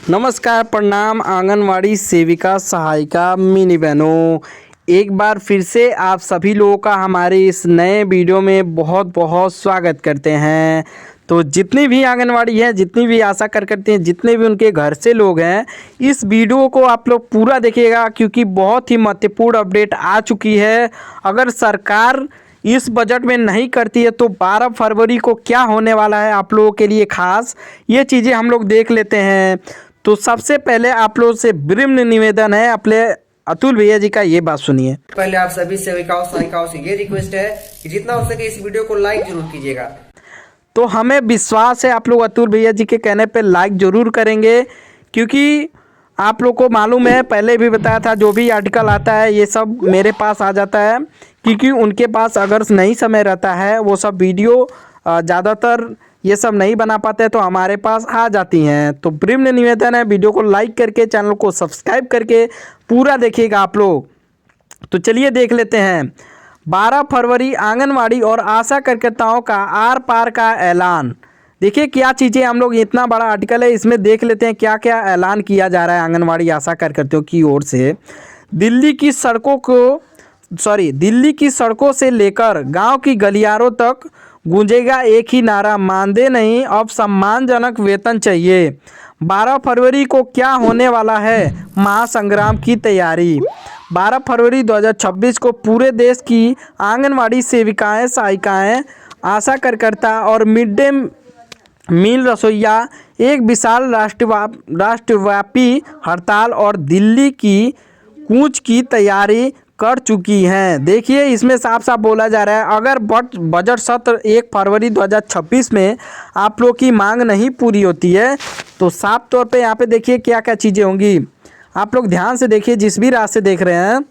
नमस्कार, प्रणाम आंगनवाड़ी सेविका सहायिका मिनी बहनों। एक बार फिर से आप सभी लोगों का हमारे इस नए वीडियो में बहुत बहुत स्वागत करते हैं। तो जितनी भी आंगनवाड़ी है, जितनी भी आशा कार्यकर्ता हैं, जितने भी उनके घर से लोग हैं, इस वीडियो को आप लोग पूरा देखिएगा क्योंकि बहुत ही महत्वपूर्ण अपडेट आ चुकी है। अगर सरकार इस बजट में नहीं करती है तो 12 फरवरी को क्या होने वाला है आप लोगों के लिए खास, ये चीज़ें हम लोग देख लेते हैं। तो सबसे पहले आप लोगों से विनम्र निवेदन है, अपने अतुल भैया जी का ये बात सुनिए। पहले आप सभी सेविकाओं सहायिकाओं से ये रिक्वेस्ट है कि जितना हो सके इस वीडियो को लाइक जरूर कीजिएगा। तो हमें विश्वास है आप लोग अतुल भैया जी के कहने पे लाइक ज़रूर करेंगे, क्योंकि आप लोग को मालूम है, पहले भी बताया था, जो भी आर्टिकल आता है ये सब मेरे पास आ जाता है, क्योंकि उनके पास अगर नहीं समय रहता है वो सब वीडियो ज़्यादातर ये सब नहीं बना पाते तो हमारे पास आ जाती हैं। तो विनम्र निवेदन है, वीडियो को लाइक करके चैनल को सब्सक्राइब करके पूरा देखिएगा आप लोग। तो चलिए देख लेते हैं। 12 फरवरी आंगनवाड़ी और आशा कार्यकर्ताओं का आर पार का ऐलान। देखिए क्या चीज़ें, हम लोग इतना बड़ा आर्टिकल है, इसमें देख लेते हैं क्या क्या ऐलान किया जा रहा है आंगनवाड़ी आशा कार्यकर्ताओं की ओर से। दिल्ली की सड़कों से लेकर गांव की गलियारों तक गूंजेगा एक ही नारा, मानदेय नहीं अब सम्मानजनक वेतन चाहिए। 12 फरवरी को क्या होने वाला है, महासंग्राम की तैयारी। 12 फरवरी 2026 को पूरे देश की आंगनवाड़ी सेविकाएं, सहायिकाएं, आशा कार्यकर्ता और मिड डे मील रसोइया एक विशाल राष्ट्रव्यापी हड़ताल और दिल्ली की कूच की तैयारी कर चुकी हैं। देखिए इसमें साफ साफ बोला जा रहा है, अगर बजट सत्र 1 फरवरी 2026 में आप लोग की मांग नहीं पूरी होती है तो साफ तौर पे यहाँ पे देखिए क्या क्या चीज़ें होंगी। आप लोग ध्यान से देखिए, जिस भी रास्ते देख रहे हैं,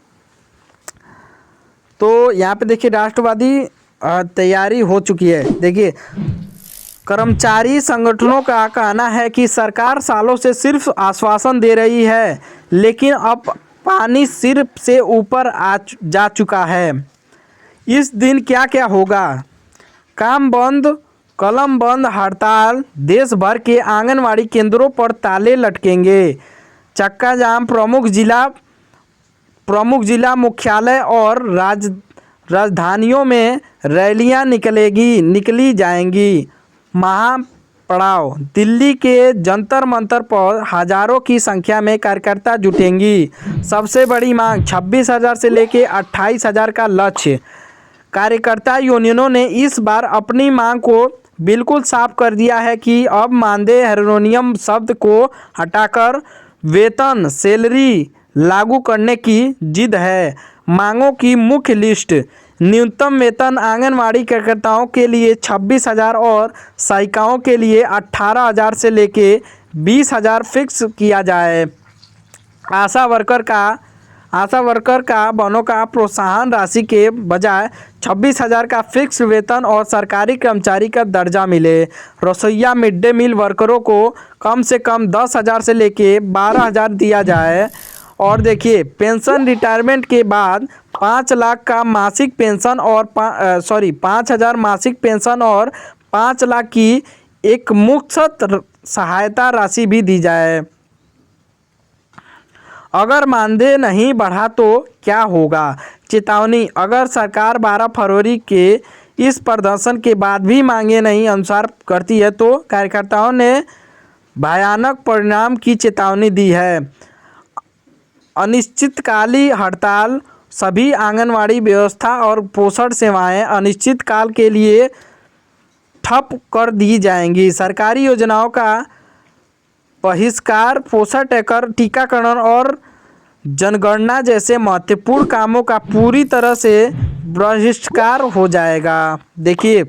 तो यहाँ पे देखिए राष्ट्रवादी तैयारी हो चुकी है। देखिए कर्मचारी संगठनों का कहना है कि सरकार सालों से सिर्फ आश्वासन दे रही है, लेकिन अब पानी सिर से ऊपर जा चुका है। इस दिन क्या क्या होगा, काम बंद, कलम बंद, हड़ताल, देश भर के आंगनवाड़ी केंद्रों पर ताले लटकेंगे, चक्का जाम, प्रमुख जिला मुख्यालय और राजधानियों में रैलियां निकली जाएंगी। महापड़ाव, दिल्ली के जंतर मंतर पर हजारों की संख्या में कार्यकर्ता जुटेंगी। सबसे बड़ी मांग 26,000 से लेकर 28,000 का लक्ष्य। कार्यकर्ता यूनियनों ने इस बार अपनी मांग को बिल्कुल साफ कर दिया है कि अब मानदेय हार्मोनियम शब्द को हटाकर वेतन सैलरी लागू करने की जिद है। मांगों की मुख्य लिस्ट, न्यूनतम वेतन आंगनवाड़ी कार्यकर्ताओं के लिए 26,000 और सहायिकाओं के लिए 18,000 से लेके 20,000 फिक्स किया जाए। आशा वर्कर का बहनों का प्रोत्साहन राशि के बजाय 26,000 का फिक्स वेतन और सरकारी कर्मचारी का दर्जा मिले। रसोइया मिड डे मील वर्करों को कम से कम 10,000 से लेके 12,000 दिया जाए। और देखिए पेंशन रिटायरमेंट के बाद 5 लाख का मासिक पेंशन और 5,000 मासिक पेंशन और 5 लाख की एक मुफ्त सहायता राशि भी दी जाए। अगर मानदेय नहीं बढ़ा तो क्या होगा, चेतावनी, अगर सरकार 12 फरवरी के इस प्रदर्शन के बाद भी मांगे नहीं अनुसार करती है तो कार्यकर्ताओं ने भयानक परिणाम की चेतावनी दी है। अनिश्चितकालीन हड़ताल, सभी आंगनवाड़ी व्यवस्था और पोषण सेवाएं अनिश्चितकाल के लिए ठप कर दी जाएंगी। सरकारी योजनाओं का बहिष्कार, पोषण टीकाकरण और जनगणना जैसे महत्वपूर्ण कामों का पूरी तरह से बहिष्कार हो जाएगा। देखिए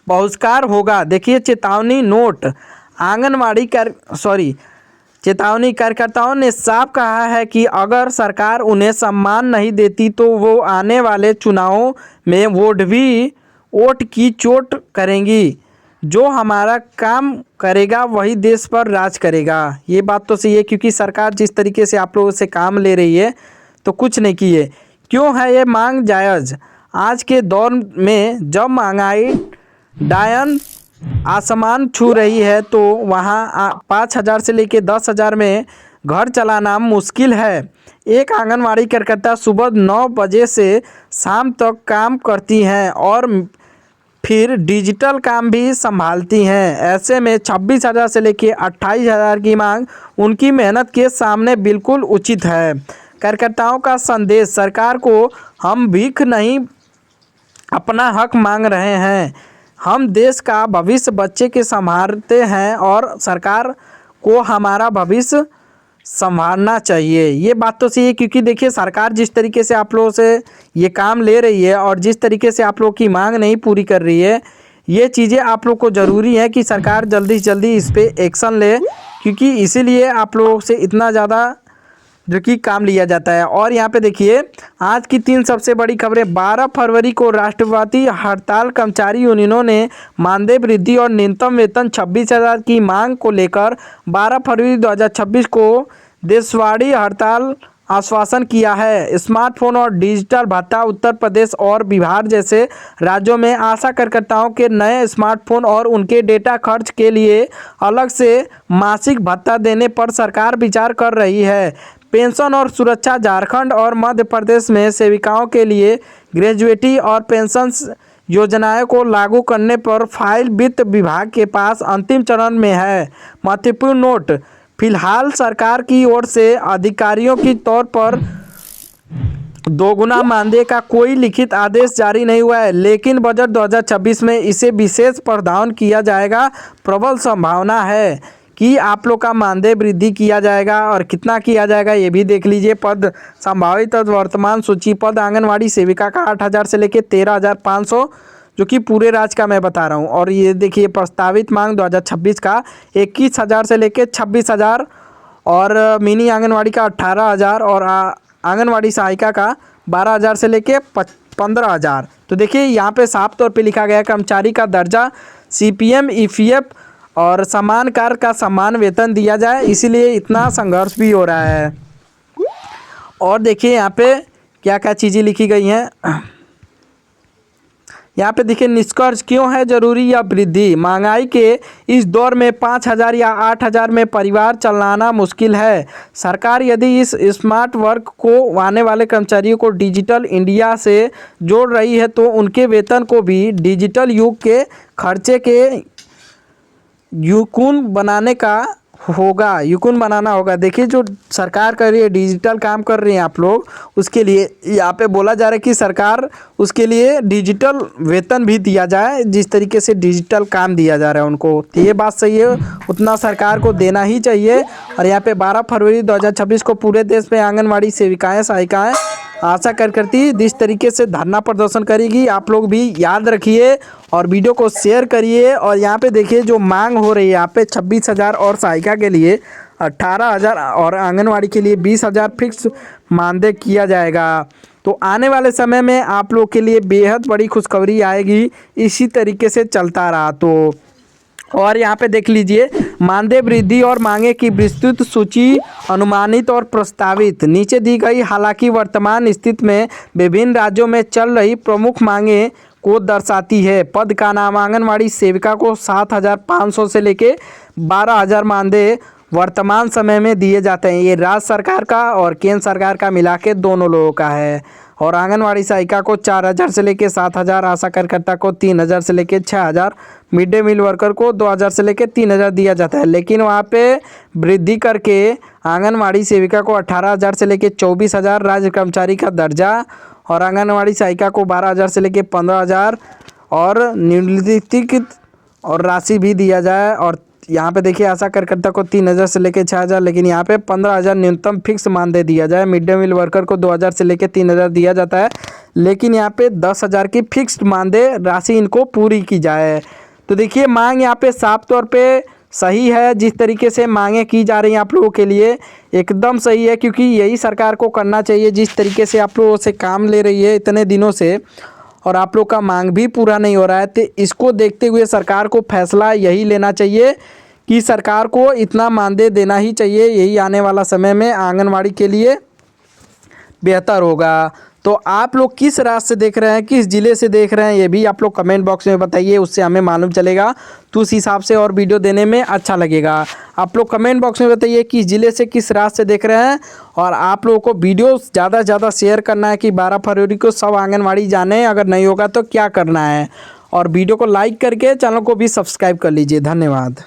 बहिष्कार होगा। देखिए चेतावनी नोट, चेतावनी, कार्यकर्ताओं ने साफ कहा है कि अगर सरकार उन्हें सम्मान नहीं देती तो वो आने वाले चुनावों में वोट की चोट करेंगी। जो हमारा काम करेगा वही देश पर राज करेगा। ये बात तो सही है, क्योंकि सरकार जिस तरीके से आप लोगों से काम ले रही है तो कुछ नहीं की है। क्यों है ये मांग जायज़? आज के दौर में जब महंगाई डायन आसमान छू रही है, तो वहाँ 5,000 से लेके 10,000 में घर चलाना मुश्किल है। एक आंगनवाड़ी कार्यकर्ता सुबह 9 बजे से शाम तक काम करती हैं और फिर डिजिटल काम भी संभालती हैं। ऐसे में 26,000 से लेके 28,000 की मांग उनकी मेहनत के सामने बिल्कुल उचित है। कार्यकर्ताओं का संदेश, सरकार को हम भीख नहीं, अपना हक मांग रहे हैं। हम देश का भविष्य बच्चे के संभालते हैं और सरकार को हमारा भविष्य संभालना चाहिए। ये बात तो सही है, क्योंकि देखिए सरकार जिस तरीके से आप लोगों से ये काम ले रही है और जिस तरीके से आप लोगों की मांग नहीं पूरी कर रही है, ये चीज़ें आप लोग को ज़रूरी है कि सरकार जल्दी से जल्दी इस पर एक्शन ले, क्योंकि इसीलिए आप लोगों से इतना ज़्यादा जो कि काम लिया जाता है। और यहाँ पे देखिए आज की 3 सबसे बड़ी खबरें। 12 फरवरी को राष्ट्रव्यापी हड़ताल, कर्मचारी यूनियनों ने मानदेय वृद्धि और न्यूनतम वेतन 26,000 की मांग को लेकर 12 फरवरी 2026 को देशव्यापी हड़ताल आश्वासन किया है। स्मार्टफोन और डिजिटल भत्ता, उत्तर प्रदेश और बिहार जैसे राज्यों में आशा कार्यकर्ताओं के नए स्मार्टफोन और उनके डेटा खर्च के लिए अलग से मासिक भत्ता देने पर सरकार विचार कर रही है। पेंशन और सुरक्षा, झारखंड और मध्य प्रदेश में सेविकाओं के लिए ग्रेजुएटी और पेंशन योजनाओं को लागू करने पर फाइल वित्त विभाग के पास अंतिम चरण में है। महत्वपूर्ण नोट, फिलहाल सरकार की ओर से अधिकारियों की तौर पर दोगुना मानदेय का कोई लिखित आदेश जारी नहीं हुआ है, लेकिन बजट 2026 में इसे विशेष प्रावधान किया जाएगा। प्रबल संभावना है कि आप लोग का मानदेय वृद्धि किया जाएगा, और कितना किया जाएगा ये भी देख लीजिए। पद संभावित वर्तमान सूची, पद आंगनवाड़ी सेविका का 8,000 से लेकर 13,500, जो कि पूरे राज्य का मैं बता रहा हूँ। और ये देखिए प्रस्तावित मांग 2026 का 21,000 से लेकर 26,000, और मिनी आंगनवाड़ी का 18,000, और आंगनवाड़ी सहायिका का 12,000 से लेकर 15,000। तो देखिए यहाँ पे साफ तौर पे लिखा गया है कर्मचारी का दर्जा, CPM, EPF और समान कार्य का समान वेतन दिया जाए, इसीलिए इतना संघर्ष भी हो रहा है। और देखिए यहाँ पे क्या क्या चीज़ें लिखी गई हैं। यहाँ पे देखिए निष्कर्ष, क्यों है जरूरी यह वृद्धि। महंगाई के इस दौर में 5,000 या 8,000 में परिवार चलाना मुश्किल है। सरकार यदि इस स्मार्ट वर्क को आने वाले कर्मचारियों को डिजिटल इंडिया से जोड़ रही है, तो उनके वेतन को भी डिजिटल युग के खर्चे के यूकुन बनाना होगा। देखिए जो सरकार कर रही है, डिजिटल काम कर रही हैं आप लोग, उसके लिए यहाँ पे बोला जा रहा है कि सरकार उसके लिए डिजिटल वेतन भी दिया जाए, जिस तरीके से डिजिटल काम दिया जा रहा है उनको। तो ये बात सही है, उतना सरकार को देना ही चाहिए। और यहाँ पे 12 फरवरी 2026 को पूरे देश में आंगनवाड़ी सेविकाएँ, सहायिकाएँ, आशा कार्यकर्ती जिस तरीके से धरना प्रदर्शन करेगी, आप लोग भी याद रखिए और वीडियो को शेयर करिए। और यहाँ पे देखिए जो मांग हो रही है यहाँ पे 26,000 और सहायिका के लिए 18,000 और आंगनवाड़ी के लिए 20,000 फिक्स मानदेय किया जाएगा। तो आने वाले समय में आप लोग के लिए बेहद बड़ी खुशखबरी आएगी, इसी तरीके से चलता रहा तो। और यहाँ पे देख लीजिए मानदेय वृद्धि और मांगे की विस्तृत सूची, अनुमानित और प्रस्तावित नीचे दी गई। हालांकि वर्तमान स्थिति में विभिन्न राज्यों में चल रही प्रमुख मांगे को दर्शाती है। पद का नाम, आंगनवाड़ी सेविका को 7,500 से लेके 12,000 मानदेय वर्तमान समय में दिए जाते हैं। ये राज्य सरकार का और केंद्र सरकार का मिला के दोनों लोगों का है। और आंगनवाड़ी सहायिका को 4,000 से लेकर 7,000, आशा कार्यकर्ता को 3,000 से लेकर 6,000, मिड डे मील वर्कर को 2,000 से लेकर 3,000 दिया जाता है। लेकिन वहाँ पे वृद्धि करके आंगनवाड़ी सेविका को 18,000 से लेकर 24,000 राज्य कर्मचारी का दर्जा, और आंगनवाड़ी सहायिका को 12,000 से लेकर 15,000 और निम्नलिखित और राशि भी दिया जाए। और यहाँ पे देखिए आशा कार्यकर्ता को 3,000 से लेकर 6,000, लेकिन यहाँ पे 15,000 न्यूनतम फिक्स मानदेय दिया जाए। मिड डे मील वर्कर को 2,000 से लेकर 3,000 दिया जाता है, लेकिन यहाँ पे 10,000 की फिक्स्ड मानदेय राशि इनको पूरी की जाए। तो देखिए मांग यहाँ पे साफ तौर पे सही है, जिस तरीके से मांगे की जा रही हैं आप लोगों के लिए एकदम सही है, क्योंकि यही सरकार को करना चाहिए। जिस तरीके से आप लोगों से काम ले रही है इतने दिनों से, और आप लोग का मांग भी पूरा नहीं हो रहा है, तो इसको देखते हुए सरकार को फैसला यही लेना चाहिए कि सरकार को इतना मानदेय देना ही चाहिए। यही आने वाला समय में आंगनवाड़ी के लिए बेहतर होगा। तो आप लोग किस राज्य से देख रहे हैं, किस ज़िले से देख रहे हैं, ये भी आप लोग कमेंट बॉक्स में बताइए, उससे हमें मालूम चलेगा तो उस हिसाब से और वीडियो देने में अच्छा लगेगा। आप लोग कमेंट बॉक्स में बताइए किस ज़िले से किस राज्य से देख रहे हैं। और आप लोगों को वीडियो ज़्यादा से ज़्यादा शेयर करना है कि 12 फरवरी को सब आंगनवाड़ी जाने, अगर नहीं होगा तो क्या करना है। और वीडियो को लाइक करके चैनल को भी सब्सक्राइब कर लीजिए। धन्यवाद।